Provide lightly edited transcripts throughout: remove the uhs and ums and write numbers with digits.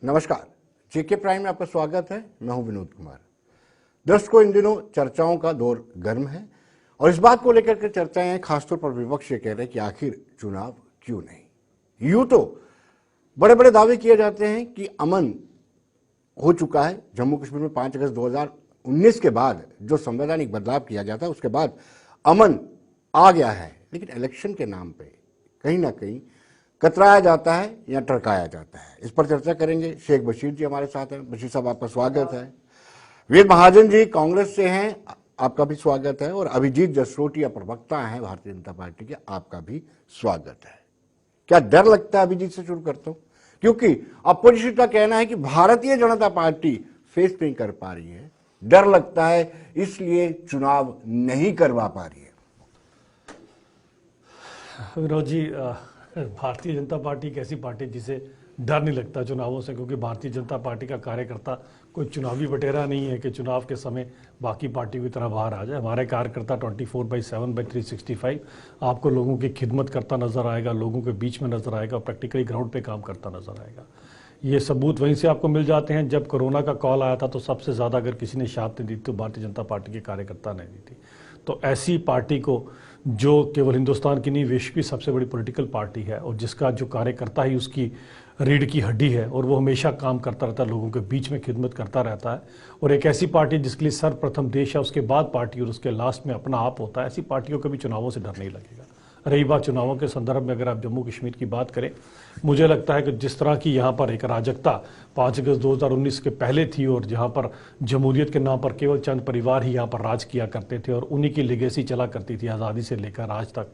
नमस्कार, जेके प्राइम में आपका स्वागत है। मैं हूं विनोद कुमार। दर्शकों, इन दिनों चर्चाओं का दौर गर्म है और इस बात को लेकर के चर्चाएं हैं। खासतौर पर विपक्ष ये कह रहे हैं कि आखिर चुनाव क्यों नहीं। यूं तो बड़े बड़े दावे किए जाते हैं कि अमन हो चुका है। जम्मू कश्मीर में 5 अगस्त 2019 के बाद जो संवैधानिक बदलाव किया गया था उसके बाद अमन आ गया है, लेकिन इलेक्शन के नाम पे कहीं ना कहीं कतराया जाता है या टरकाया जाता है। इस पर चर्चा करेंगे। शेख बशीर जी हमारे साथ हैं। बशीर साहब, आपका स्वागत है। वीर महाजन जी कांग्रेस से हैं, आपका भी स्वागत है। और अभिजीत जसरोटिया प्रवक्ता हैं भारतीय जनता पार्टी के, आपका भी स्वागत है। क्या डर लगता है? अभिजीत से शुरू करता हूं, क्योंकि अपोजिशन का कहना है कि भारतीय जनता पार्टी फेस नहीं कर पा रही है, डर लगता है इसलिए चुनाव नहीं करवा पा रही है। विनोद जी, भारतीय जनता पार्टी एक ऐसी पार्टी जिसे डर नहीं लगता चुनावों से, क्योंकि भारतीय जनता पार्टी का कार्यकर्ता कोई चुनावी बटेरा नहीं है कि चुनाव के समय बाकी पार्टियों की तरह बाहर आ जाए। हमारे कार्यकर्ता 24/7/365 आपको लोगों की खिदमत करता नजर आएगा, लोगों के बीच में नजर आएगा, प्रैक्टिकली ग्राउंड पे काम करता नजर आएगा। ये सबूत वहीं से आपको मिल जाते हैं। जब कोरोना का कॉल आया था तो सबसे ज़्यादा अगर किसी ने शहादतें दी तो भारतीय जनता पार्टी के कार्यकर्ता ने दी थी। तो ऐसी पार्टी को, जो केवल हिंदुस्तान की नहीं विश्व की सबसे बड़ी पॉलिटिकल पार्टी है और जिसका जो कार्यकर्ता ही उसकी रीढ़ की हड्डी है और वो हमेशा काम करता रहता है, लोगों के बीच में खिदमत करता रहता है, और एक ऐसी पार्टी जिसके लिए सर्वप्रथम देश है, उसके बाद पार्टी और उसके लास्ट में अपना आप होता है, ऐसी पार्टियों को भी चुनावों से डर नहीं लगेगा। रही बात चुनावों के संदर्भ में, अगर आप जम्मू कश्मीर की बात करें, मुझे लगता है कि जिस तरह की यहाँ पर एक अराजकता 5 अगस्त 2019 के पहले थी और जहाँ पर जमहूरियत के नाम पर केवल चंद परिवार ही यहाँ पर राज किया करते थे और उन्हीं की लेगेसी चला करती थी आज़ादी से लेकर आज तक,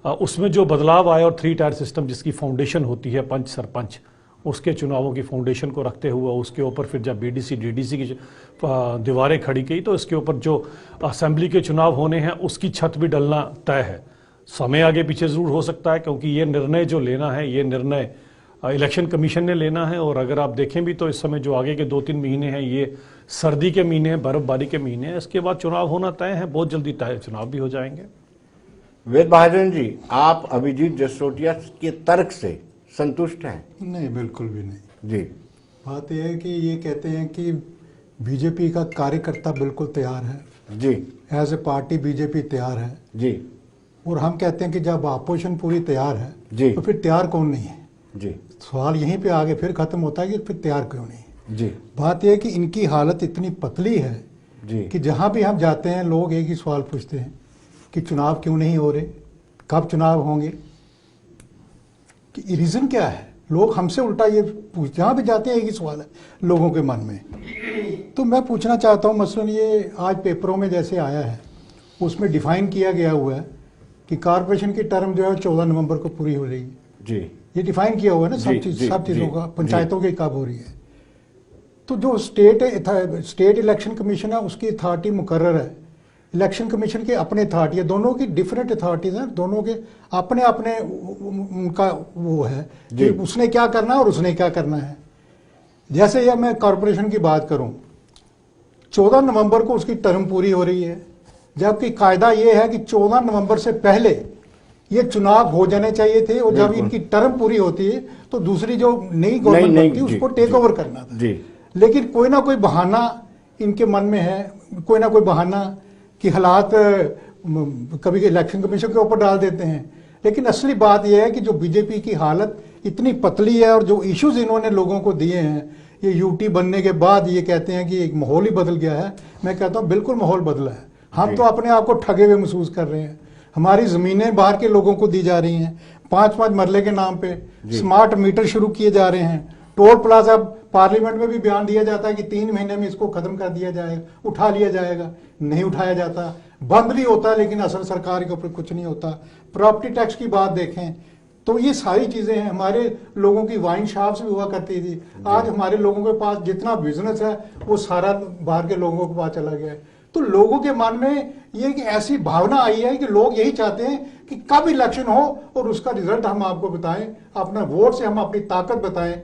उसमें जो बदलाव आया और 3 टायर सिस्टम जिसकी फाउंडेशन होती है पंच सरपंच, उसके चुनावों की फाउंडेशन को रखते हुए उसके ऊपर फिर जब बीडीसी डीडीसी की दीवारें खड़ी की तो इसके ऊपर जो असेंबली के चुनाव होने हैं उसकी छत भी डलना तय है। समय आगे पीछे जरूर हो सकता है, क्योंकि ये निर्णय जो लेना है, ये निर्णय इलेक्शन कमीशन ने लेना है। और अगर आप देखें भी तो इस समय जो आगे के 2-3 महीने हैं ये सर्दी के महीने हैं, बर्फबारी के महीने हैं। इसके बाद चुनाव होना तय है, बहुत जल्दी तय चुनाव भी हो जाएंगे। वेद महाजन जी, आप अभिजीत जसरोटिया के तर्क से संतुष्ट हैं? नहीं, बिल्कुल भी नहीं जी। बात यह है कि ये कहते हैं कि बीजेपी का कार्यकर्ता बिल्कुल तैयार है जी, एज ए पार्टी बीजेपी तैयार है जी, और हम कहते हैं कि जब अपोजिशन पूरी तैयार है जी, तो फिर तैयार कौन नहीं है। जी, सवाल यहीं पे आगे फिर खत्म होता है कि फिर तैयार क्यों नहीं है। जी, बात यह है कि इनकी हालत इतनी पतली है जी, कि जहां भी हम जाते हैं लोग एक ही सवाल पूछते हैं कि चुनाव क्यों नहीं हो रहे, कब चुनाव होंगे, कि रीज़न क्या है। लोग हमसे उल्टा ये पूछ, जहाँ भी जाते हैं एक ही सवाल है लोगों के मन में। तो मैं पूछना चाहता हूँ, मसलन ये आज पेपरों में जैसे आया है उसमें डिफाइन किया गया हुआ है कि कॉरपोरेशन की टर्म जो है 14 नवंबर को पूरी हो रही है। जी, ये डिफाइन किया हुआ है ना, सब चीज़ों का, पंचायतों की कब हो रही है। तो जो स्टेट इलेक्शन कमीशन है उसकी अथॉरिटी मुकर्रर है, इलेक्शन कमीशन के अपने अथॉरिटी है, दोनों की डिफरेंट अथॉरिटीज हैं, दोनों के अपने अपने उनका वो है कि उसने क्या करना है और उसने क्या करना है। जैसे यह मैं कॉरपोरेशन की बात करूं, 14 नवंबर को उसकी टर्म पूरी हो रही है, जबकि कायदा ये है कि 14 नवंबर से पहले ये चुनाव हो जाने चाहिए थे और जब इनकी टर्म पूरी होती है तो दूसरी जो नई गवर्नमेंट बनती है उसको टेक ओवर करना था। लेकिन कोई ना कोई बहाना इनके मन में है, कोई ना कोई बहाना कि हालात कभी इलेक्शन कमीशन के ऊपर डाल देते हैं। लेकिन असली बात यह है कि जो बीजेपी की हालत इतनी पतली है और जो इश्यूज इन्होंने लोगों को दिए हैं, ये यूटी बनने के बाद ये कहते हैं कि एक माहौल ही बदल गया है। मैं कहता हूँ बिल्कुल माहौल बदला है। हम तो अपने आप को ठगे हुए महसूस कर रहे हैं। हमारी जमीनें बाहर के लोगों को दी जा रही हैं 5-5 मरले के नाम पे, स्मार्ट मीटर शुरू किए जा रहे हैं, टोल प्लाजा पार्लियामेंट में भी बयान दिया जाता है कि 3 महीने में इसको खत्म कर दिया जाएगा, उठा लिया जाएगा, नहीं उठाया जाता, बंद भी होता है लेकिन असल सरकार के ऊपर कुछ नहीं होता। प्रॉपर्टी टैक्स की बात देखें तो ये सारी चीजें हैं। हमारे लोगों की वाइन शॉप्स भी हुआ करती थी, आज हमारे लोगों के पास जितना बिजनेस है वो सारा बाहर के लोगों के पास चला गया है। तो लोगों के मन में ये एक ऐसी भावना आई है कि लोग यही चाहते हैं कि कब इलेक्शन हो और उसका रिजल्ट हम आपको बताएं, अपना वोट से हम अपनी ताकत बताएं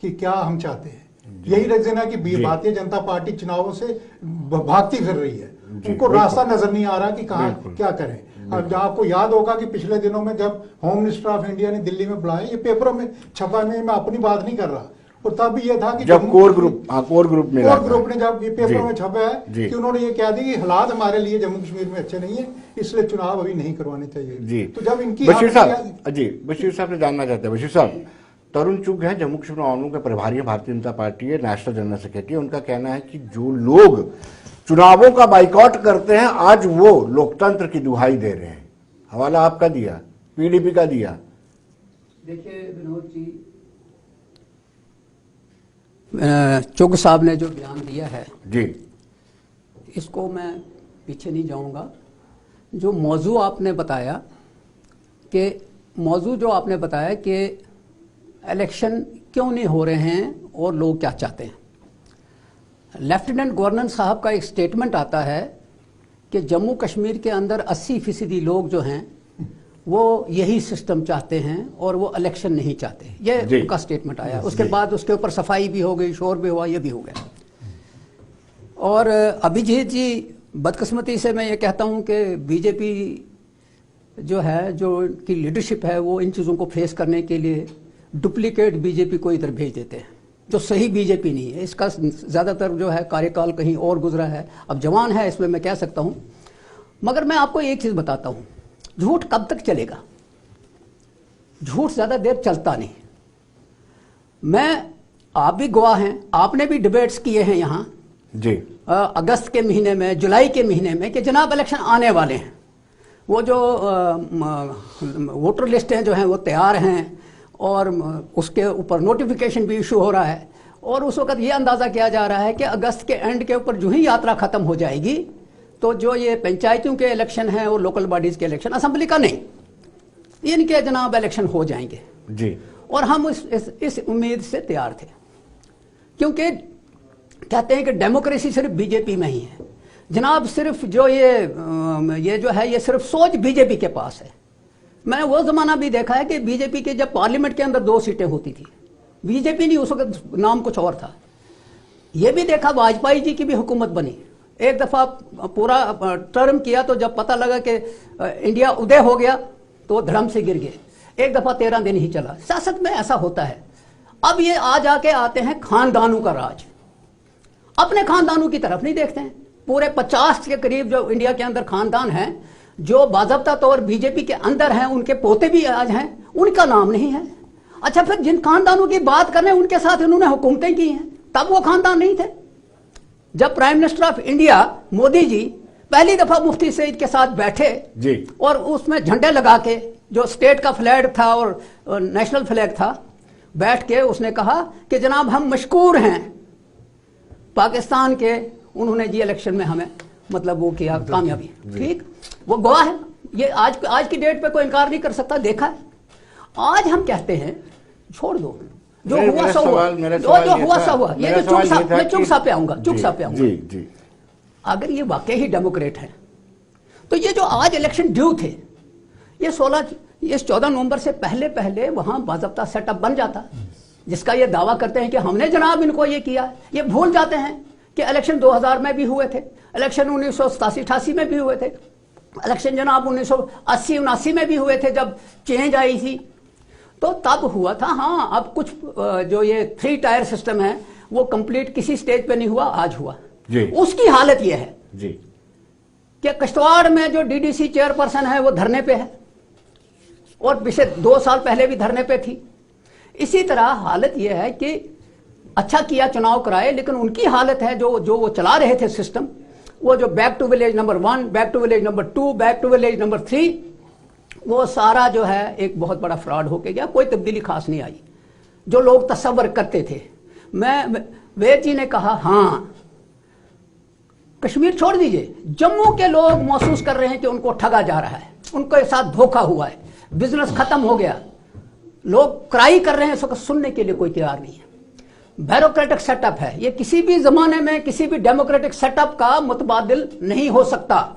कि क्या हम चाहते हैं। यही रीजन है कि भारतीय जनता पार्टी चुनावों से भागती फिर रही है, उनको रास्ता नजर नहीं आ रहा कि कहाँ क्या करें। अब आपको याद होगा कि पिछले दिनों में जब होम मिनिस्टर ऑफ इंडिया ने दिल्ली में बुलाया, ये पेपरों में छपा, में मैं अपनी बात नहीं कर रहा, और तब ये था कि जब कोर ग्रुप मिला कोर ग्रुप ने जब ये पेपर जी, में छपा है जी, कि उन्होंने ये कह दी कि हालात हमारे लिए जम्मू कश्मीर में अच्छे नहीं है, इसलिए चुनाव अभी नहीं करवाने चाहिए। जी। तो जब इनकी बशीर हाथ साहब में- जी, बशीर साहब से जानना चाहते हैं। बशीर साहब, तरुण चुग है, जम्मू कश्मीर मामलों के प्रभारी है, भारतीय जनता पार्टी है, नेशनल जनरल सेक्रेटरी। उनका कहना है कि जो लोग चुनावों का बाइकआउट करते हैं आज वो लोकतंत्र की दुहाई दे रहे हैं। हवाला आपका दिया, पीडीपी का दिया। देखिए विनोद जी, चुग साहब ने जो बयान दिया है जी, इसको मैं पीछे नहीं जाऊंगा। जो मौजू आपने बताया कि इलेक्शन क्यों नहीं हो रहे हैं और लोग क्या चाहते हैं। लेफ्टिनेंट गवर्नर साहब का एक स्टेटमेंट आता है कि जम्मू कश्मीर के अंदर 80% लोग जो हैं वो यही सिस्टम चाहते हैं और वो इलेक्शन नहीं चाहते। ये जी। उनका स्टेटमेंट आया। उसके बाद उसके ऊपर सफाई भी हो गई, शोर भी हुआ, ये भी हो गया। और अभिजीत जी, बदकिस्मती से मैं ये कहता हूं कि बीजेपी जो है, जो की लीडरशिप है, वो इन चीज़ों को फेस करने के लिए डुप्लीकेट बीजेपी को इधर भेज देते हैं, जो सही बीजेपी नहीं है। इसका ज़्यादातर जो है कार्यकाल कहीं और गुजरा है। अब जवान है, इसमें मैं कह सकता हूं। मगर मैं आपको एक चीज़ बताता हूं, झूठ कब तक चलेगा? झूठ ज़्यादा देर चलता नहीं। आप भी गवाह हैं, आपने भी डिबेट्स किए हैं यहाँ जी, अगस्त के महीने में, जुलाई के महीने में, कि जनाब इलेक्शन आने वाले हैं। वो जो वोटर लिस्ट हैं जो हैं वो तैयार हैं और उसके ऊपर नोटिफिकेशन भी इशू हो रहा है। और उस वक्त ये अंदाज़ा किया जा रहा है कि अगस्त के एंड के ऊपर जो ही यात्रा ख़त्म हो जाएगी तो जो ये पंचायतों के इलेक्शन हैं और लोकल बॉडीज़ के इलेक्शन, असेंबली का नहीं, इनके जनाब इलेक्शन हो जाएंगे जी। और हम इस उम्मीद से तैयार थे, क्योंकि कहते हैं कि डेमोक्रेसी सिर्फ बीजेपी में ही है जनाब। सिर्फ जो ये जो है, ये सिर्फ सोच बीजेपी के पास है। मैंने वो जमाना भी देखा है कि बीजेपी के जब पार्लियामेंट के अंदर 2 सीटें होती थी, बीजेपी नहीं, उस वक्त नाम कुछ और था। ये भी देखा, वाजपेयी जी की भी हुकूमत बनी, एक दफा पूरा टर्म किया, तो जब पता लगा कि इंडिया उदय हो गया तो धड़म से गिर गए। एक दफा 13 दिन ही चला। सियासत में ऐसा होता है। अब ये आ जाके आते हैं खानदानों का राज, अपने खानदानों की तरफ नहीं देखते हैं। पूरे 50 के करीब जो इंडिया के अंदर खानदान हैं, जो बाज़ाब्ता तौर बीजेपी के अंदर हैं, उनके पोते भी आज हैं, उनका नाम नहीं है। अच्छा, फिर जिन खानदानों की बात कर रहे हैं उनके साथ इन्होंने हुकूमतें की हैं, तब वो खानदान नहीं थे। जब prime minister of India Modi ji पहली दफा मुफ्ती सईद के साथ बैठे जी, और उसमें झंडे लगा के, जो स्टेट का फ्लैग था और नेशनल फ्लैग था, बैठ के उसने कहा कि जनाब हम मशकूर हैं पाकिस्तान के, उन्होंने जी इलेक्शन में हमें मतलब वो किया, कामयाबी। ठीक, वो गवाह है। ये आज की डेट पे कोई इनकार नहीं कर सकता, देखा है। आज हम कहते हैं छोड़ दो, जो हुआ सो हुआ, जो हुआ सो हुआ। ये जो चुग साहब, मैं चुग साहब पे आऊंगा, चुग साहब पे आऊंगा। जी जी। अगर ये वाकई ही डेमोक्रेट है तो ये जो आज इलेक्शन ड्यू थे, ये 14 नवंबर से पहले पहले वहां बाज़ाब्ता सेटअप बन जाता, जिसका ये दावा करते हैं कि हमने जनाब इनको ये किया। ये भूल जाते हैं कि इलेक्शन 2000 में भी हुए थे, इलेक्शन 1987-88 में भी हुए थे, इलेक्शन जनाब 1980-79 में भी हुए थे जब चेंज आई थी, तो तब हुआ था। हाँ, अब कुछ जो ये 3 टायर सिस्टम है वो कंप्लीट किसी स्टेज पे नहीं हुआ, आज हुआ जी। उसकी हालत ये है जी कि किश्तवाड़ में जो डीडीसी चेयरपर्सन है वो धरने पे है और पिछले 2 साल पहले भी धरने पे थी। इसी तरह हालत यह है कि अच्छा किया चुनाव कराए, लेकिन उनकी हालत है जो वो चला रहे थे सिस्टम, वो जो back to village number 1, back to village number 2, back to village number 3, वो सारा जो है एक बहुत बड़ा फ्रॉड होके गया। कोई तब्दीली खास नहीं आई जो लोग तसव्वुर करते थे। वेद जी ने कहा हाँ, कश्मीर छोड़ दीजिए, जम्मू के लोग महसूस कर रहे हैं कि उनको ठगा जा रहा है, उनके साथ धोखा हुआ है, बिजनेस खत्म हो गया, लोग क्राई कर रहे हैं, इसको सुनने के लिए कोई तैयार नहीं है। ब्यूरोक्रेटिक सेटअप है ये, किसी भी जमाने में किसी भी डेमोक्रेटिक सेटअप का मुतबादिल नहीं हो सकता।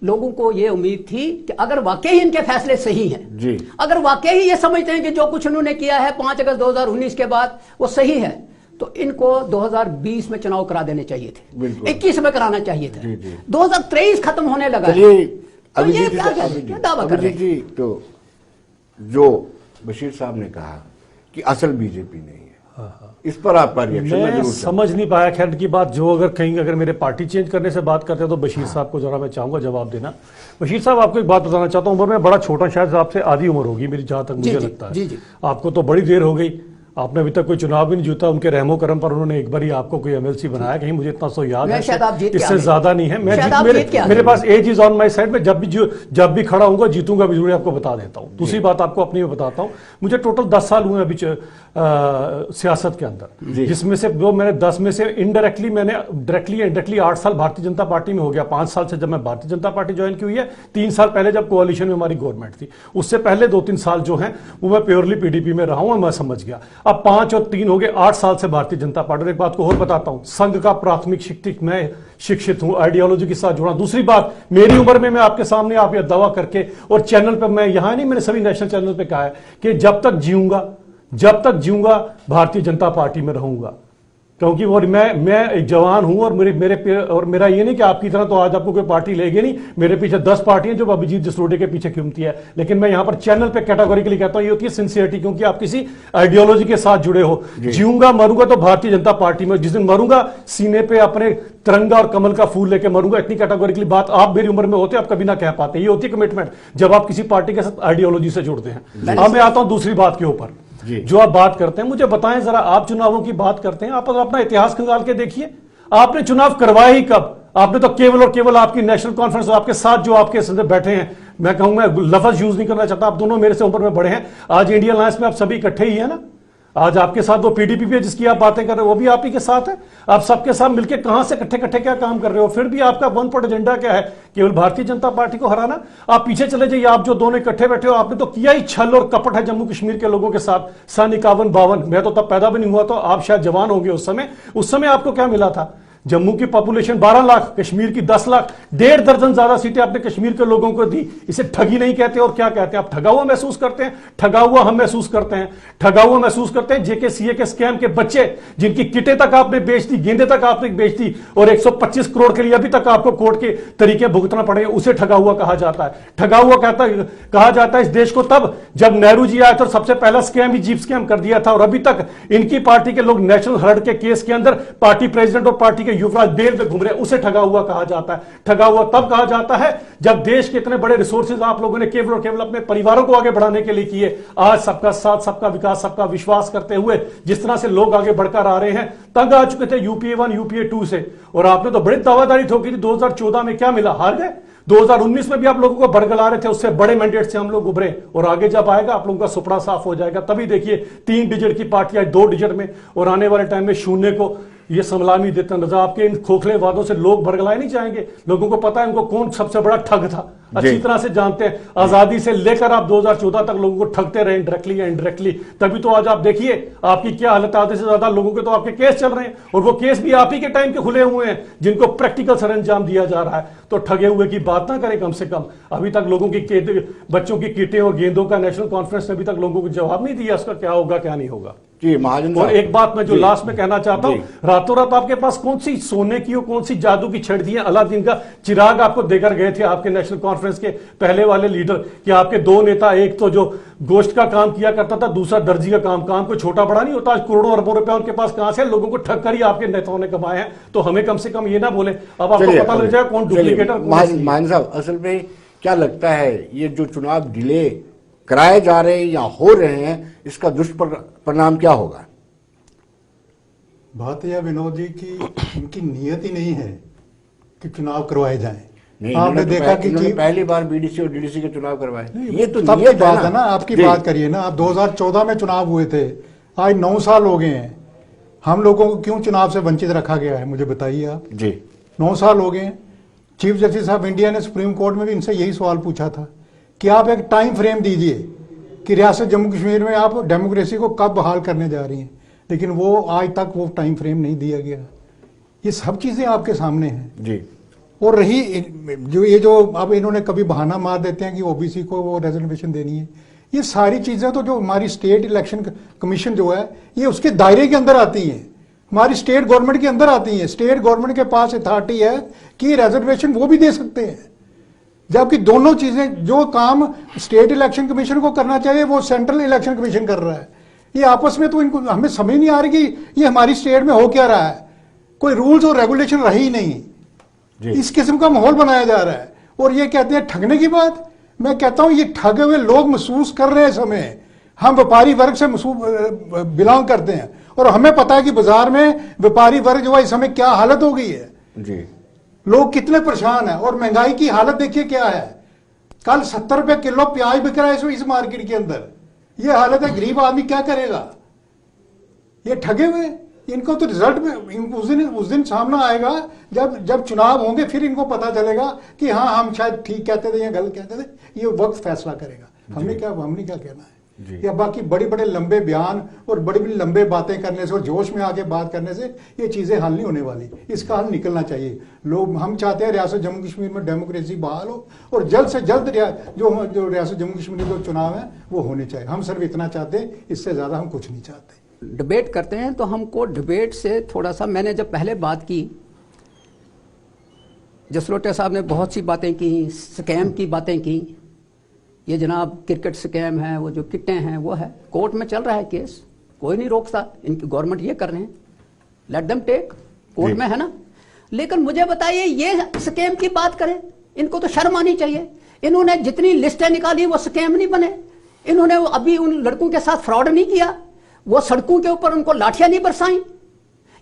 लोगों को ये उम्मीद थी कि अगर वाकई इनके फैसले सही हैं जी, अगर वाकई ये समझते हैं कि जो कुछ उन्होंने किया है 5 अगस्त 2019 के बाद वो सही है, तो इनको 2020 में चुनाव करा देने चाहिए थे, 21 में कराना चाहिए था। 2023 खत्म होने लगा। चलिए तो ये क्या दावा कर रहे हैं जी। तो जो बशीर साहब ने कहा कि असल बीजेपी नहीं है, इस पर आपका रिएक्शन मैं मैं जरूर समझ नहीं पाया खैर की बात। जो अगर मेरे पार्टी चेंज करने से बात करते हैं तो बशीर साहब को जरा मैं चाहूंगा जवाब देना। बशीर साहब, आपको एक बात बताना चाहता हूं, उम्र में बड़ा छोटा, शायद आपसे आधी उम्र होगी मेरी, जहां तक मुझे लगता है। जी। आपको तो बड़ी देर हो गई, आपने अभी तक कोई चुनाव भी नहीं जीता। उनके रहमो करम पर उन्होंने एक बार ही आपको कोई एमएलसी बनाया, कहीं मुझे इतना सो याद है, इससे ज्यादा नहीं है। मेरे पास age is on my side. मैं जब भी खड़ा हूंगा जीतूंगा भी जरूर, आपको बता देता हूं। दूसरी बात आपको अपनी में बताता हूं, मुझे टोटल 10 साल हुए अभी सियासत के अंदर, जिसमें से वो मैंने 10 में से इनडायरेक्टली मैंने डायरेक्टली 8 साल भारतीय जनता पार्टी में हो गया। 5 साल से जब मैं भारतीय जनता पार्टी ज्वाइन की हुई है, 3 साल पहले जब कोalition में हमारी गवर्नमेंट थी, उससे पहले 2-3 साल जो हैं वो मैं प्योरली पीडीपी में रहा हूं, मैं समझ गया। अब 5 और 3 हो गए, 8 साल से भारतीय जनता पार्टी। और एक बात को और बताता हूं, संघ का प्राथमिक शिक्षित हूं, आइडियोलॉजी के साथ जुड़ा। दूसरी बात, मेरी उम्र में मैं आपके सामने आप ये दावा करके, और चैनल पर मैं यहां नहीं, मैंने सभी नेशनल चैनल पे कहा है कि जब तक जीऊंगा भारतीय जनता पार्टी में रहूंगा, क्योंकि और मैं एक जवान हूं। और मेरा ये नहीं कि आपकी तरह तो आज आपको कोई पार्टी लेगी नहीं, मेरे पीछे 10 पार्टियां जो अभिजीत जसरोटे के पीछे घूमती है। लेकिन मैं यहां पर चैनल पे कैटेगोरिकली कहता हूं, ये होती है सिंसियरिटी, क्योंकि आप किसी आइडियोलॉजी के साथ जुड़े हो। जीऊंगा मरूंगा तो भारतीय जनता पार्टी में, जिस दिन मरूंगा सीने पे अपने तिरंगा और कमल का फूल लेके मरूंगा। इतनी कैटेगोरिकली बात आप मेरी उम्र में होते आप कभी ना कह पाते। ये होती है कमिटमेंट जब आप किसी पार्टी के साथ आइडियोलॉजी से जुड़ते हैं। अब मैं आता हूं दूसरी बात के ऊपर, जो आप बात करते हैं, मुझे बताएं जरा, आप चुनावों की बात करते हैं, आप अपना इतिहास खंगाल के देखिए, आपने चुनाव करवाए ही कब? आपने तो केवल और केवल आपकी नेशनल कॉन्फ्रेंस, आपके साथ जो आपके संदर्भ बैठे हैं, मैं कहूंगा लफ्ज यूज नहीं करना चाहता, आप दोनों मेरे से उम्र में बड़े हैं। आज इंडियन अलायंस में आप सभी इकट्ठे ही है ना। आज आपके साथ वो पीडीपी पे जिसकी आप बातें कर रहे हो वो भी आप ही के साथ है। आप सबके साथ मिलकर कहां से इकट्ठे क्या काम कर रहे हो? फिर भी आपका वन पॉइंट एजेंडा क्या है? केवल भारतीय जनता पार्टी को हराना। आप पीछे चले जाइए, आप जो दोनों इकट्ठे बैठे हो, आपने तो किया ही छल और कपट है जम्मू कश्मीर के लोगों के साथ। सन 51-52, मैं तो तब पैदा भी नहीं हुआ, तो आप शायद जवान होंगे उस समय आपको क्या मिला था? जम्मू की पॉपुलेशन 12 लाख, कश्मीर की 10 लाख, 1.5 दर्जन ज्यादा सीटें आपने कश्मीर के लोगों को दी। इसे ठगी नहीं कहते और क्या कहते हैं? आप ठगा हुआ महसूस करते हैं, ठगा हुआ हम महसूस करते हैं, ठगा हुआ महसूस करते हैं। जेके के स्कैम के बच्चे, जिनकी किटें तक आपने बेच दी, गेंदे तक आपने बेच दी, और 125 करोड़ के लिए अभी तक आपको कोर्ट के तरीके भुगतना पड़े, उसे ठगा हुआ कहा जाता है। ठगा हुआ कहा जाता है इस देश को तब जब नेहरू जी आए तो सबसे पहला स्कैम ही जीप स्कैम कर दिया था, और अभी तक इनकी पार्टी के लोग नेशनल हर्ड के केस के अंदर पार्टी प्रेसिडेंट और पार्टी के युवराज बेल पे घूम रहे, उसे ठगा हुआ कहा जाता है। ठगा हुआ तब कहा जाता है जब देश के इतने बड़े रिसोर्सेज आप लोगों ने केवल और केवल अपने परिवारों को आगे बढ़ाने के लिए किए। आज सबका साथ, सबका विकास, सबका विश्वास करते हुए जिस तरह से लोग आगे बढ़कर आ रहे हैं, तंग आ चुके थे यूपीए 1 यूपीए 2 से, और आपने तो बड़ी दावादारी ठोकी थी। 2014 में क्या मिला? हार गए। 2019 में भी आप लोगों को बरगला रहे थे, उससे बड़े मैंडेट से हम लोग उभरे, और आगे जब आएगा आप लोगों का सुपड़ा साफ हो जाएगा। तभी देखिए 3 डिजिट की पार्टी आज 2 डिजिट में, और आने वाले टाइम में शून्य को ये सलामी देता नजर। आपके इन खोखले वादों से लोग बरगलाए नहीं जाएंगे। लोगों को पता है उनको कौन सबसे बड़ा ठग था, अच्छी तरह से जानते हैं। आजादी से लेकर आप 2014 तक लोगों को ठगते रहे, डायरेक्टली या इनडायरेक्टली। तभी तो आज आप देखिए आपकी क्या हालत है। आधे से ज्यादा लोगों के तो आपके केस चल रहे हैं, और वो केस भी आप ही के टाइम के खुले हुए हैं, जिनको प्रैक्टिकल सरंजाम दिया जा रहा है। तो ठगे हुए की बात ना करें कम से कम। अभी तक लोगों की बच्चों की किटें और गेंदों का नेशनल कॉन्फ्रेंस ने अभी तक लोगों को जवाब नहीं दिया, उसका क्या होगा क्या नहीं होगा। जी महाजन। और एक बात मैं जो लास्ट में कहना चाहता हूं, रातों रात आपके पास कौन सी सोने की और कौन सी जादू की छड़ दी है? अलादीन का चिराग आपको देकर गए थे आपके नेशनल कॉन्फ्रेंस के पहले वाले लीडर, कि आपके 2 नेता, एक तो जो गोश्त का काम किया करता था, दूसरा दर्जी का काम कोई छोटा बड़ा नहीं होता। आज करोड़ों अरबों रुपए उनके पास कहां से? लोगों को ठग कर ही आपके नेताओं ने कमाए हैं। तो हमें कम से कम ये ना बोले, अब आपको पता लग जाए कौन डुप्लीकेटर। मान साहब, असल में क्या लगता है, ये जो चुनाव डिले कराए जा रहे हैं या हो रहे हैं, इसका दुष्परिणाम क्या होगा? बात यह विनोद जी की इनकी नियत ही नहीं है कि चुनाव करवाए जाएं। नहीं, आपने देखा कि पहली बार बीडीसी और डीडीसी के चुनाव करवाए, ये तो तब की बात है ना। आपकी बात करिए ना, आप 2014 में चुनाव हुए थे, आज 9 साल हो गए हैं। हम लोगों को क्यों चुनाव से वंचित रखा गया है, मुझे बताइए आप जी। 9 साल हो गए। चीफ जस्टिस ऑफ इंडिया ने सुप्रीम कोर्ट में भी इनसे यही सवाल पूछा था कि आप एक टाइम फ्रेम दीजिए कि रियासत जम्मू कश्मीर में आप डेमोक्रेसी को कब बहाल करने जा रही हैं, लेकिन वो आज तक वो टाइम फ्रेम नहीं दिया गया। ये सब चीजें आपके सामने हैं जी। और रही जो अब इन्होंने कभी बहाना मार देते हैं कि ओबीसी को वो रिजर्वेशन देनी है, ये सारी चीजें तो जो हमारी स्टेट इलेक्शन कमीशन जो है ये उसके दायरे के अंदर आती हैं, हमारी स्टेट गवर्नमेंट के अंदर आती हैं। स्टेट गवर्नमेंट के पास अथॉरिटी है कि रिजर्वेशन वो भी दे सकते हैं, जबकि दोनों चीजें, जो काम स्टेट इलेक्शन कमीशन को करना चाहिए वो सेंट्रल इलेक्शन कमीशन कर रहा है। ये आपस में तो इनको हमें समझ नहीं आ रही कि ये हमारी स्टेट में हो क्या रहा है। कोई रूल्स और रेगुलेशन रही ही नहीं, इस किस्म का माहौल बनाया जा रहा है। और ये कहते हैं ठगने की बात, मैं कहता हूं ये ठगे हुए लोग महसूस कर रहे हैं समय। हम व्यापारी वर्ग से बिलोंग करते हैं और हमें पता है कि बाजार में व्यापारी वर्ग जो है इस समय क्या हालत हो गई है जी। लोग कितने परेशान हैं और महंगाई की हालत देखिए क्या है। कल 70 रुपए किलो प्याज बिक रहा है इस मार्केट के अंदर, ये हालत है। गरीब आदमी क्या करेगा? ये ठगे हुए, इनको तो रिजल्ट में उस दिन सामना आएगा जब चुनाव होंगे, फिर इनको पता चलेगा कि हाँ हम शायद ठीक कहते थे या गलत कहते थे। ये वक्त फैसला करेगा। हमने क्या कहना है। या बाकी बड़े बड़े लंबे बयान और बड़ी बड़ी लंबे बातें करने से और जोश में आके बात करने से ये चीजें हल नहीं होने वाली। इसका हल निकलना चाहिए। लोग, हम चाहते हैं रियासत जम्मू कश्मीर में डेमोक्रेसी बहाल हो और जल्द से जल्द जो रियासत जम्मू कश्मीर जो चुनाव है वो होने चाहिए। हम सिर्फ इतना चाहते हैं, इससे ज्यादा हम कुछ नहीं चाहते। डिबेट करते हैं तो हमको डिबेट से थोड़ा सा, मैंने जब पहले बात की, जसरोटिया साहब ने बहुत सी बातें की, स्कैम की बातें की। ये जनाब क्रिकेट स्कैम है, वो जो किटें हैं वो है, कोर्ट में चल रहा है केस, कोई नहीं रोकता। इनकी गवर्नमेंट ये कर रहे हैं, लेट देम टेक, कोर्ट में है ना। लेकिन मुझे बताइए, ये स्कैम की बात करें, इनको तो शर्म आनी चाहिए। इन्होंने जितनी लिस्टें निकाली वो स्कैम नहीं बने। इन्होंने अभी उन लड़कों के साथ फ्रॉड नहीं किया, वो सड़कों के ऊपर उनको लाठियां नहीं बरसाई।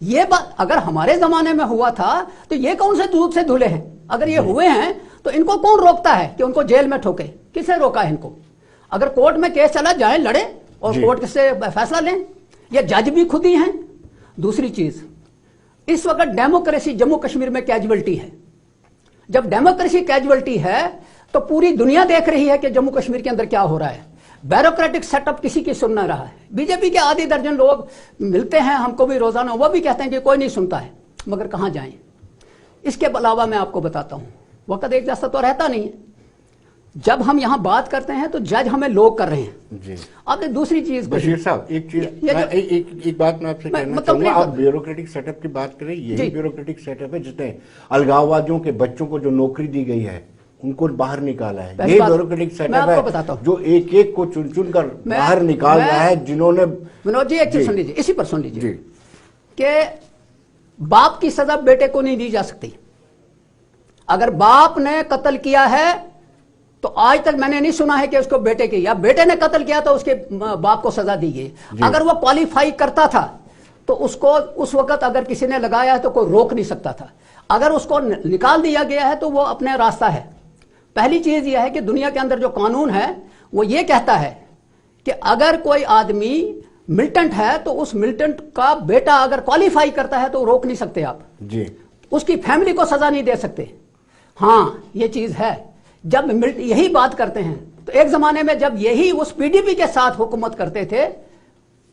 ये बात अगर हमारे जमाने में हुआ था तो ये कौन से दूध से धुले हैं? अगर ये हुए हैं तो इनको कौन रोकता है कि उनको जेल में ठोके? किसे रोका है इनको? अगर कोर्ट में केस चला जाए, लड़े और कोर्ट से फैसला लें। ये जज भी खुद ही हैं। दूसरी चीज, इस वक्त डेमोक्रेसी जम्मू कश्मीर में कैजुअलिटी है। जब डेमोक्रेसी कैजुअलिटी है तो पूरी दुनिया देख रही है कि जम्मू कश्मीर के अंदर क्या हो रहा है। ब्यूरोक्रेटिक सेटअप किसी की सुन ना रहा है। बीजेपी के आधी दर्जन लोग मिलते हैं हमको भी रोजाना, वो भी कहते हैं कि कोई नहीं सुनता है, मगर कहां जाएं। इसके अलावा मैं आपको बताता हूं, वक्त एक जैसा तो रहता नहीं है। जब हम यहां बात करते हैं तो जज हमें लोग कर रहे हैं जी। आपने दूसरी चीज बशीर साहब, एक चीज एक बात मैं आपसे कहना चाहूंगा। आप ब्यूरोक्रेटिक सेटअप की बात करें, यही ब्यूरोक्रेटिक सेटअप है जिसने अलगाववादियों के बच्चों को जो नौकरी दी गई है उनको बाहर निकाला है। ये ब्यूरोक्रेटिक सेटअप है जो एक एक को चुन चुन कर बाहर निकाल रहा है, जिन्होंने। विनोद जी एक चीज सुन लीजिए, इसी पर सुन लीजिए कि बाप की सजा बेटे को नहीं दी जा सकती। अगर बाप ने कत्ल किया है तो आज तक मैंने नहीं सुना है कि उसको बेटे की, या बेटे ने कत्ल किया तो उसके बाप को सजा दी गई। अगर वो क्वालिफाई करता था तो उसको उस वक्त अगर किसी ने लगाया है तो कोई रोक नहीं सकता था। अगर उसको निकाल दिया गया है तो वो अपने रास्ता है। पहली चीज यह है कि दुनिया के अंदर जो कानून है वो ये कहता है कि अगर कोई आदमी मिलिटेंट है तो उस मिलिटेंट का बेटा अगर क्वालिफाई करता है तो रोक नहीं सकते आप जी। उसकी फैमिली को सजा नहीं दे सकते। हाँ, ये चीज है। जब यही बात करते हैं तो एक जमाने में जब यही उस पीडीपी के साथ हुकूमत करते थे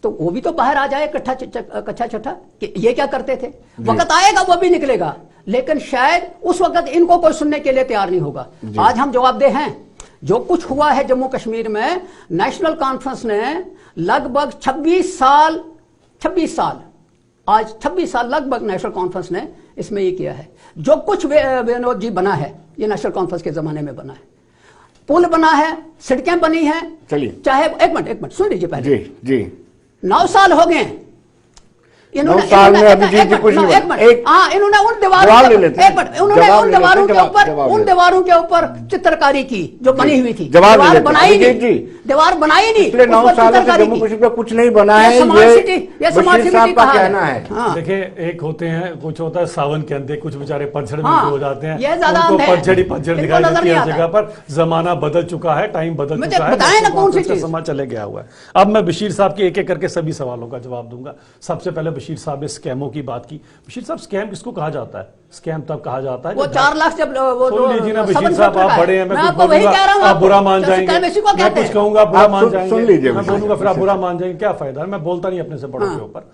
तो वो भी तो बाहर आ जाए कच्चा छठा कि ये क्या करते थे। वक्त आएगा वो भी निकलेगा, लेकिन शायद उस वक्त इनको कोई सुनने के लिए तैयार नहीं होगा। आज हम जवाबदेह हैं। जो कुछ हुआ है जम्मू कश्मीर में, नेशनल कॉन्फ्रेंस ने लगभग 26 साल आज 26 साल लगभग नेशनल कॉन्फ्रेंस ने इसमें ये किया है। जो कुछ विनोद जी बना है ये नेशनल कॉन्फ्रेंस के जमाने में बना है। पुल बना है, सड़कें बनी हैं, चलिए चाहे एक मिनट सुन लीजिए पहले जी 9 साल हो गए इन्होंने उन दीवारों के ऊपर चित्रकारी की जो बनी हुई थी। दीवार बनाई नहीं। 9 सालों से जम्मू कश्मीर में कुछ नहीं बना है। ये बशीर साहब का कहना है। देखिए, एक होते हैं, कुछ होता है सावन के अंदर, कुछ बेचारे पतझड़ में हो जाते हैं, उनको पतझड़ दिखाई देती है हर जगह पर। जमाना बदल चुका है, टाइम बदल चुका है, समय चले गया हुआ है। अब मैं बशीर साहब के एक एक करके सभी सवालों का जवाब दूंगा। सबसे पहले बशीर साहब ने स्कैमों की बात की। बशीर साहब, स्कैम किसको कहा जाता है? स्कैम तब कहा जाता है वो 4 लाख जब वो सुन लीजिए ना बशीर साहब, आप बड़े हैं, मैं कुछ बोलूंगा आप बुरा मान जाएंगे, मैं कुछ कहूंगा आप बुरा मान जाएंगे, मैं बोलूंगा फिर आप बुरा मान जाएंगे, क्या फायदा है? मैं बोलता नहीं अपने से बड़ों के ऊपर।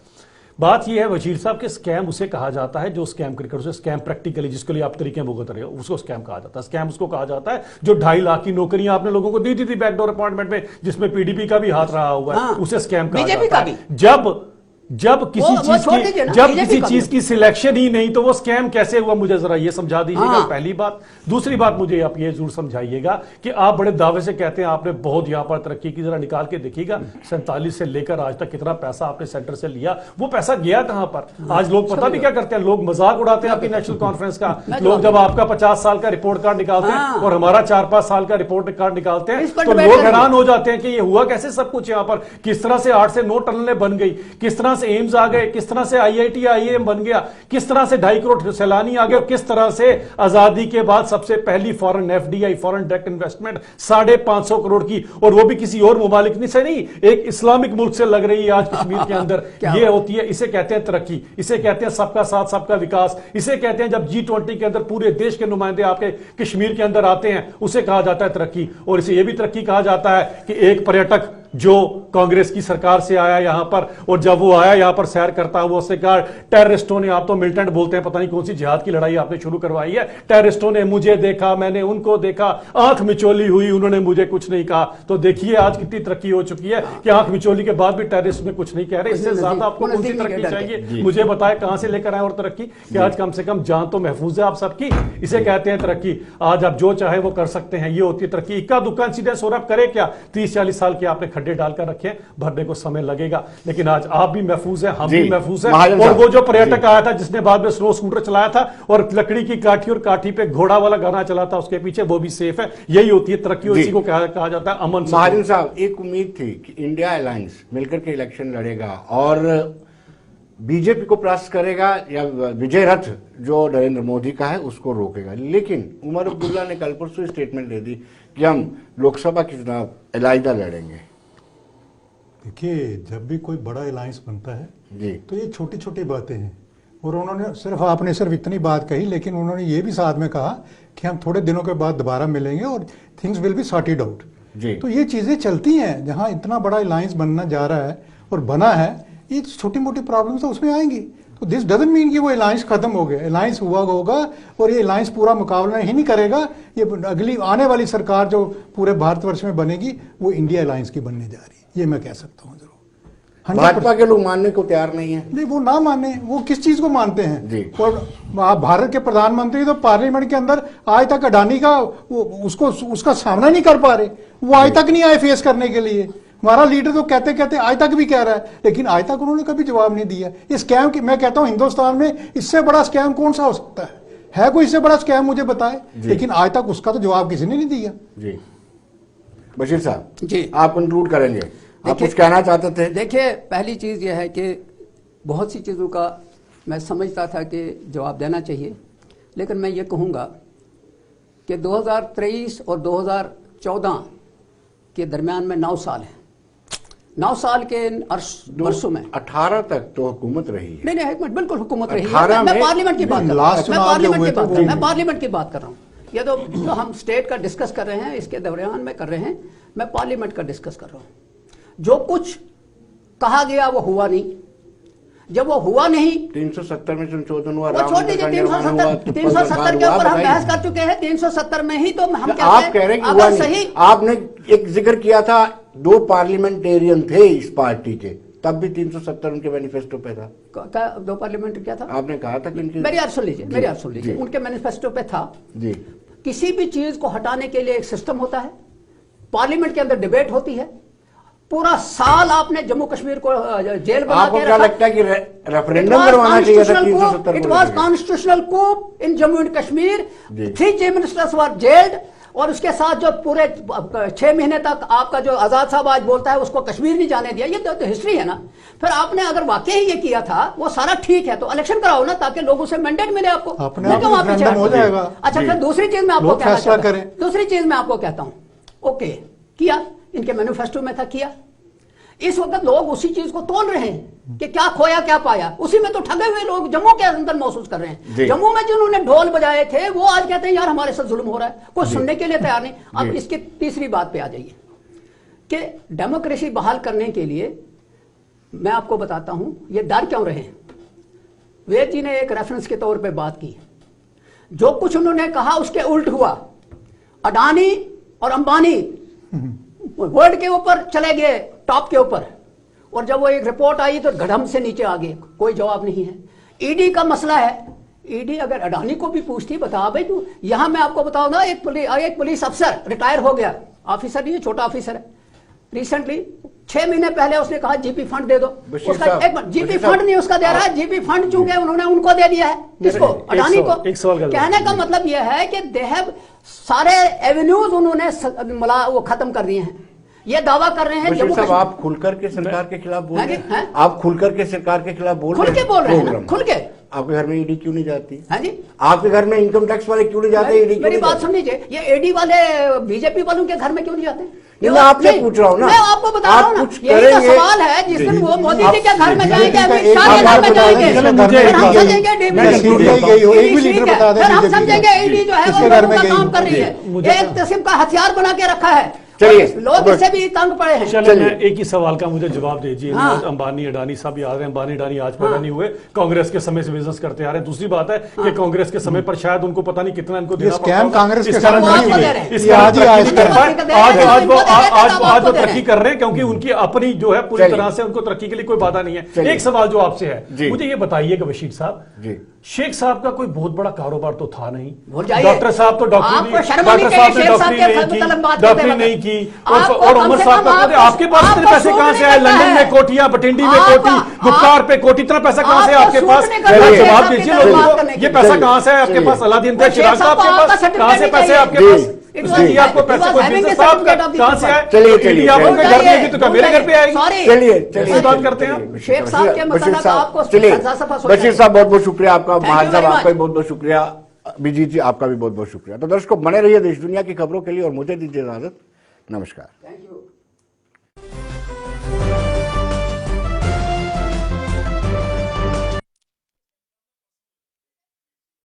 बात यह है बशीर साहब के स्कैम उसे कहा जाता है जो स्कैम क्रिकेट, उसे स्कैम प्रैक्टिकली जिसके लिए आप तरीके भुगत रहे हो उसको स्कैम कहा जाता है। स्कैम उसको कहा जाता है जो 2.5 लाख की नौकरियां आपने लोगों को दी थी बैकडोर अपॉइंटमेंट में, जिसमें पीडीपी का भी हाथ रहा हुआ है, उसे स्कैम कहा जाता है। जब जब किसी वो चीज छोड़ की दीजिए ना, जब बीजेपी किसी का चीज भी। की सिलेक्शन ही नहीं तो वो स्कैम कैसे हुआ, मुझे जरा ये समझा दीजिएगा। हाँ। पहली बात। दूसरी बात मुझे आप ये जरूर समझाइएगा कि आप बड़े दावे से कहते हैं आपने बहुत यहां पर तरक्की की, जरा निकाल के देखिएगा 47 से लेकर आज तक कितना पैसा आपने सेंटर से लिया, वो पैसा गया कहां पर? आज लोग पता भी क्या करते हैं, लोग मजाक उड़ाते हैं आपकी नेशनल कॉन्फ्रेंस का। लोग जब आपका 50 साल का रिपोर्ट कार्ड निकालते हैं और हमारा 4-5 साल का रिपोर्ट कार्ड निकालते हैं इस पर तो डिबेट लोग करेंगे। हैरान हो जाते हैं कि ये हुआ कैसे सब कुछ यहाँ पर, किस तरह से 8 से 9 टनलें बन गई, किस तरह से एम्स आ गए, किस तरह से IIT IIM बन गया, किस तरह से 2.5 करोड़ सैलानी आ गए, और किस तरह से आजादी के बाद सबसे पहली foreign FDI foreign direct investment 550 crore की, और वो भी किसी और मुमालिक से नहीं, एक इस्लामिक मुल्क से लग रही है आज कश्मीर के अंदर। ये होती है, इसे कहते हैं तरक्की, इसे कहते हैं सबका साथ सबका विकास, इसे कहते हैं जब G20 के अंदर पूरे देश के नुमाइंदे आपके कश्मीर के अंदर आते हैं, उसे कहा जाता है तरक्की। और इसे यह भी तरक्की कहा जाता है कि एक पर्यटक जो कांग्रेस की सरकार से आया यहां पर, और जब वो आया यहां पर सैर करता हुआ, उसने कहा टेररिस्टों ने, आप तो मिलिटेंट बोलते हैं, पता नहीं कौन सी जिहाद की लड़ाई आपने शुरू करवाई है, टेररिस्टों ने मुझे देखा, मैंने उनको देखा, आंख मिचोली हुई, उन्होंने मुझे कुछ नहीं कहा। तो देखिए आज कितनी तरक्की हो चुकी है कि आंख मिचोली के बाद भी टेररिस्ट में कुछ नहीं कह रहे। इससे ज्यादा आपको कौन सी तरक्की चाहिए? मुझे बताए कहां से लेकर आए और तरक्की, कि आज कम से कम जान तो महफूज है आप सबकी, इसे कहते हैं तरक्की। आज आप जो चाहे वो कर सकते हैं, ये होती है तरक्की। इक्का दुक्का इंसिडेंस हो रहा, करे क्या? 30-40 साल के आपने खड्डे डालकर रखे हैं, भरने को समय लगेगा, लेकिन आज आप भी महफूज हैं, हम भी महफूज हैं। और वो जो पर्यटक आया था जिसने बाद में स्नो स्कूटर चलाया था और लकड़ी की काठी और काठी पे घोड़ा वाला गाना चला था उसके पीछे, वो भी सेफ है। यही होती है तरक्की, और इसी को कहा जाता है अमन। महाजन साहब, एक उम्मीद थी कि इंडिया अलायंस मिलकर के इलेक्शन लड़ेगा और बीजेपी को परास्त करेगा, या विजय रथ जो नरेंद्र मोदी का है उसको रोकेगा, लेकिन उमर अब्दुल्ला ने कल परसों स्टेटमेंट दे दी कि हम लोकसभा के चुनाव अलहदा लड़ेंगे। देखिए, जब भी कोई बड़ा अलायंस बनता है जी, तो ये छोटी छोटी बातें हैं, और उन्होंने आपने सिर्फ इतनी बात कही, लेकिन उन्होंने ये भी साथ में कहा कि हम थोड़े दिनों के बाद दोबारा मिलेंगे और things will be sorted out. तो ये चीजें चलती हैं, जहां इतना बड़ा अलायंस बनना जा रहा है और बना है, ये छोटी मोटी प्रॉब्लम्स तो उसमें आएंगी। तो दिस डजंट मीन कि वो अलायंस खत्म हो गया, अलायंस हुआ होगा, और ये अलायंस पूरा मुकाबला ही नहीं करेगा। ये अगली आने वाली सरकार जो पूरे भारतवर्ष में बनेगी वो इंडिया अलायंस की बनने जा रही है, ये मैं कह सकता हूँ जरूर। भाजपा के लोग मानने को तैयार नहीं है। नहीं, वो ना माने, वो किस चीज को मानते हैं जी। और भारत के प्रधानमंत्री तो पार्लियामेंट के अंदर आज तक अडानी का उसका सामना नहीं कर पा रहे, वो आज तक नहीं आए फेस करने के लिए। हमारा लीडर तो कहते कहते आज तक भी कह रहा है, लेकिन आज तक उन्होंने कभी जवाब नहीं दिया। ये स्कैम की मैं कहता हूं, हिंदुस्तान में इससे बड़ा स्कैम कौन सा हो सकता है कोई इससे बड़ा स्कैम मुझे बताए, लेकिन आज तक उसका तो जवाब किसी ने नहीं दिया। जी बशीर साहब जी, आप कंक्लूड करेंगे, आप कुछ कहना चाहते थे? देखिए, पहली चीज यह है कि बहुत सी चीजों का मैं समझता था कि जवाब देना चाहिए, लेकिन मैं ये कहूँगा कि 2023 और 2014 के दरमियान में 9 साल है। 9 साल के वर्षों में 18 तक तो हुकूमत रही है। नहीं, एक मिनट, बिल्कुल हुकूमत रही है। 18 मैं में पार्लियामेंट की बात कर रहा हूँ, लास्ट मैं चुनाव जो हुए थे वो- मैं पार्लियामेंट की बात कर रहा हूँ। ये तो जो हम स्टेट का डिस्कस कर रहे हैं इसके दरमियान में कर रहे हैं, मैं पार्लियामेंट का डिस्कस कर रहा हूँ। जो कुछ कहा गया वो हुआ नहीं, जब वो हुआ नहीं 370 में संशोधन हुआ, वो राम छोड़ दीजिए। मंदिर का निर्माण हुआ, 370 के ऊपर हम बहस कर चुके हैं। 370 में ही तो हम कहते हैं, आप कह रहे हैं कि हुआ अगर नहीं। सही, आपने एक जिक्र किया था 2 पार्लियामेंटेरियन थे इस पार्टी के, तब भी 370 उनके मैनिफेस्टो पे था। क्या 2 पार्लियामेंट क्या था? आपने कहा था कि इनकी मेरी अर्ज सुन लीजिए, मेरी अर्ज सुन लीजिए। उनके मैनिफेस्टो पे था जी, किसी भी चीज को हटाने के लिए एक सिस्टम होता है, पार्लियामेंट के अंदर डिबेट होती है। पूरा साल आपने जम्मू कश्मीर को जेल बना आपको के क्या रखा। लगता है कि रेफरेंडम करवाना चाहिए था 370 इट को वाज लेकर? Constitutional coup in Jammu and Kashmir. जी। 3 चीफ मिनिस्टर्स वर जेल्ड, और उसके साथ जो पूरे 6 महीने तक आपका जो आजाद साहब आज बोलता है उसको कश्मीर नहीं जाने दिया। ये तो हिस्ट्री है ना। फिर आपने अगर वाकई ही ये किया था, वो सारा ठीक है, तो इलेक्शन कराओ ना, ताकि लोगों से मैंडेट मिले आपको। अपने मैं आप क्यों आपके रेफरेंडम हो चाहता हूं? जाएगा। अच्छा, फिर दूसरी चीज मैं आपको लोग कहना फैसला चाहता हूं। करें। दूसरी चीज मैं आपको कहता हूं, ओके किया, इनके मैनिफेस्टो में था, किया। इस वक्त लोग उसी चीज को तोल रहे हैं कि क्या खोया क्या पाया। उसी में तो ठगे हुए लोग जम्मू के अंदर महसूस कर रहे हैं। जम्मू में जिन्होंने ढोल बजाए थे वो आज कहते हैं यार हमारे साथ जुल्म हो रहा है, कोई सुनने के लिए तैयार नहीं। अब इसकी तीसरी बात पे आ जाइए कि डेमोक्रेसी बहाल करने के लिए मैं आपको बताता हूं ये डर क्यों रहे हैं। वेद जी ने एक रेफरेंस के तौर पे बात की, जो कुछ उन्होंने कहा उसके उल्ट हुआ। अडानी और अंबानी वर्ल्ड के ऊपर चले गए, टॉप के ऊपर। और जब वो एक रिपोर्ट आई तो घड़म से नीचे आ गए, कोई जवाब नहीं है। ईडी का मसला है, ईडी अगर अडानी को भी पूछती, बता भाई तू, यहां मैं आपको बताऊं ना, एक पुलिस अफसर रिटायर हो गया, ऑफिसर नहीं है, छोटा ऑफिसर है, रिसेंटली 6 महीने पहले उसने कहा जीपी फंड दे दो, उसका एक जीपी फंड नहीं उसका दे रहा है, जीपी फंड चूंकि उन्होंने उनको दे दिया है, किसको, अडानी को। कहने का मतलब यह है कि दे हैव सारे एवेन्यूज उन्होंने वो खत्म कर दिए हैं। ये दावा कर रहे हैं जम्मू साहब, आप खुलकर के सरकार के खिलाफ बोल रहे हैं, आप खुलकर के सरकार के खिलाफ बोल रहे हैं, खुल के। आपके घर में ईडी क्यों नहीं जाती? हाँ जी, आपके घर में इनकम टैक्स वाले क्यों नहीं जाते? ईडी मेरी बात सुन लीजिए, ये ईडी वाले बीजेपी वालों के घर में क्यों नहीं जाते? मैं आपसे पूछ रहा हूँ ना, मैं आपको बता रहा हूँ ना, यही तो सवाल है। जिस दिन वो मोदी जी के घर में जाएंगे, अमित शाह के घर में जाएंगे, फिर हम समझेंगे ईडी जो है वो लोगों का काम कर रही है, एक किस्म का हथियार बना के रखा है, लोग इससे भी तंग पड़े हैं। चलिए, मैं एक ही सवाल का मुझे जवाब दीजिए। अंबानी अडानी सब याद है, अंबानी अडानी आज पैदा नहीं हुए, कांग्रेस के समय से बिजनेस करते आ रहे हैं। दूसरी बात है कि कांग्रेस के समय पर शायद उनको पता नहीं कितना इनको देना स्कैम कांग्रेस के कारण आज वो तरक्की कर रहे हैं क्योंकि उनकी अपनी जो है पूरी तरह से उनको तरक्की के लिए कोई बाधा नहीं है। एक सवाल जो आपसे है, मुझे ये बताइएगा बशीर साहब, शेख साहब का कोई बहुत बड़ा कारोबार तो था नहीं, डॉक्टर साहब तो डॉक्टरी नहीं की, और उमर साहब का आपके पास इतने पैसे कहां से आए? लंदन में कोठियां, बटिंडी में कोठी, गुप्कार पे कोठी, इतना पैसा कहां से आपके पास? जवाब दीजिए लोगों को, ये पैसा कहां से है आपके पास? अलादीन का चिराग साहब के पास कहां से पैसे आपके पास? आपको पैसे कोई बिजनेस साहब कहां से आए? चलिए, आपके घर में तो मेरे घर पे आएगी। चलिए बात करते हैं शेख साहब के मतलब आपको। चलिए बशीर साहब, बहुत बहुत शुक्रिया आपका, महान साहब आपका भी बहुत बहुत शुक्रिया, अभिजीत जी आपका भी बहुत बहुत शुक्रिया। तो दर्शकों, बने रहिए देश दुनिया की खबरों के लिए और मुझे दीजिए इजाजत। नमस्कार। Thank you.